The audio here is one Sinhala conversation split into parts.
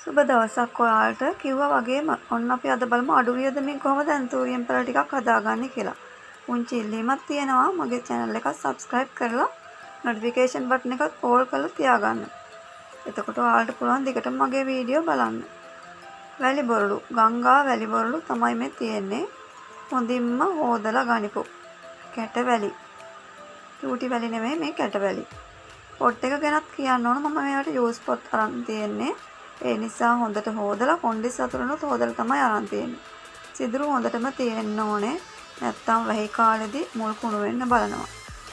සුබ දවසක් ඔයාලට. කිව්වා වගේම ඔන්න අපි අද බලමු අඩු වියදමින් කොහොමද ඇන්තූරියම් පැල ටිකක් හදාගන්නේ කියලා. පුංචි ඉල්ලීමක් තියෙනවා මගේ channel එක subscribe කරලා notification button එකත් all කරලා තියාගන්න. එතකොට ඔයාලට පුළුවන් දිගටම මගේ වීඩියෝ බලන්න. වැලි බොරළු, ගංගා වැලි බොරළු තමයි මේ තියෙන්නේ. හොඳින්ම හොදලා ගනිපු. කැට වැලි. චූටි වැලි නෙමෙයි මේ කැට වැලි. පොට් එක ගැනත් කියන්න ඕන මම මේවට යූස් පොත් අරන් තියෙන්නේ. ඒ නිසා හොඳට හොදලා කොණ්ඩෙස් වතුරනොත් හොදලා තමයි අරන් තියෙන්නේ. සිදුරු හොඳටම තියෙන්න ඕනේ. නැත්තම් වැහි කාලෙදී මුල් කුණු වෙන්න බලනවා.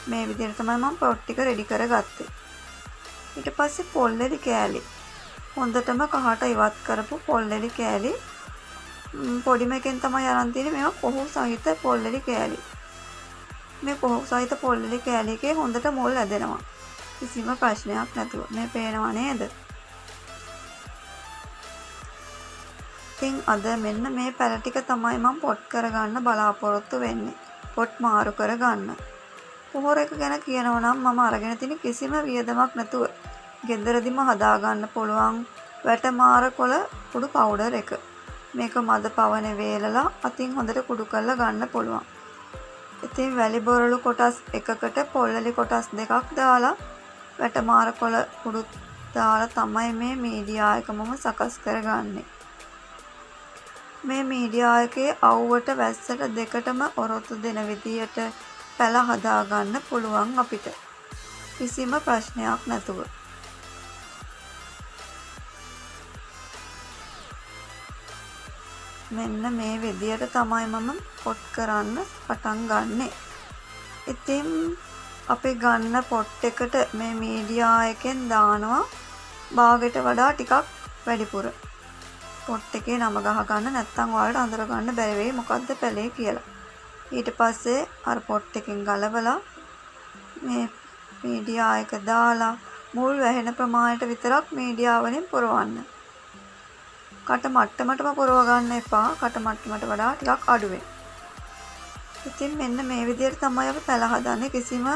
මේ විදිහට තමයි මම පොට් ටික රෙඩි කරගත්තේ. ඊට පස්සේ පොල්ලෙලි කෑලි. හොඳටම කහට ඉවත් කරපු පොල්ලෙලි කෑලි. පොඩි මේකෙන් තමයි අරන් තියෙන්නේ. මේවා කොහොම සහිත පොල්ලෙලි කෑලි. මේ කොහොම සහිත පොල්ලෙලි කෑලි එකේ හොඳට මුල් ඇදෙනවා. කිසිම ප්‍රශ්නයක් නැතුව. මේ පේනවා නේද? ඉතින් අද මෙන්න මේ පැල ටික තමයි මම පොට් කරගන්න බලාපොරොත්තු වෙන්නේ. පොට් මාරු කරගන්න. පොහොර එක ගැන කියනවා නම් මම අරගෙන තියෙන කිසිම වියදමක් නැතුව ගෙදරදිම හදාගන්න පුළුවන් වැටමාර කොළ කුඩු පවුඩර් එක. මේක මද පවනේ වේලලා අතින් හොඳට කුඩු කරලා ගන්න පුළුවන්. ඉතින් වැලි බොරළු කොටස් එකකට පොල්ලලි කොටස් දෙකක් දාලා වැටමාර කොළ කුඩු දාලා තමයි මේ මීඩියා එක මම සකස් කරගන්නේ. මේ මීඩියා එකේ අවුවට වැස්සට දෙකටම ඔරොත්තු දෙන විදියට පැල හදාගන්න පුළුවන් අපිට. කිසිම ප්‍රශ්නයක් නැතුව. මෙන්න මේ විදියට තමයි මම පොට් කරන්න පටන් ගන්නෙ. ඉතින් අපි ගන්න පොට් එකට මේ මීඩියා එකෙන් දානවා භාගයට වඩා ටිකක් වැඩිපුර. පොට් එකේ නම ගහ ගන්න නැත්නම් ඔයාලට අඳුර ගන්න බැරි වෙයි මොකද්ද පැලේ කියලා. ඊට පස්සේ අර පොට් එකෙන් ගලවලා මේ මීඩියා එක දාලා මුල් වැහෙන ප්‍රමාණයට විතරක් මීඩියා වලින් පුරවන්න. කට මට්ටමටම පුරව ගන්න එපා. කට මට්ටමට වඩා ටිකක් අඩුවෙන්. ඉතින් මෙන්න මේ විදිහට තමයි අපි පැල හදන්නේ. කිසිම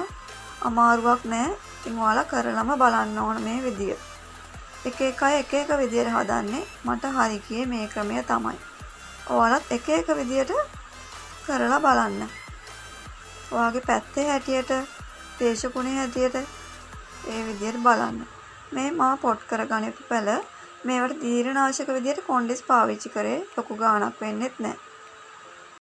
අමාරුවක් නැහැ. ඉතින් ඔයාලා කරලම බලන්න ඕන මේ විදිය. එක එක අය එක එක විදියට හදන්නේ. මට හරි ගියේ මේ ක්‍රමය තමයි. ඔයාලත් එක එක විදියට කරලා බලන්න. ඔයාගේ පැත්තේ හැටියට, දේශගුණේ හැටියට ඒ විදියට බලන්න. මේ මම පොට් කරගනිපු පැල මේවට දීර්ඝනාශක විදියට කොණ්ඩෙස් පාවිච්චි කරේ. ලොකු ගාණක් වෙන්නෙත් නැහැ.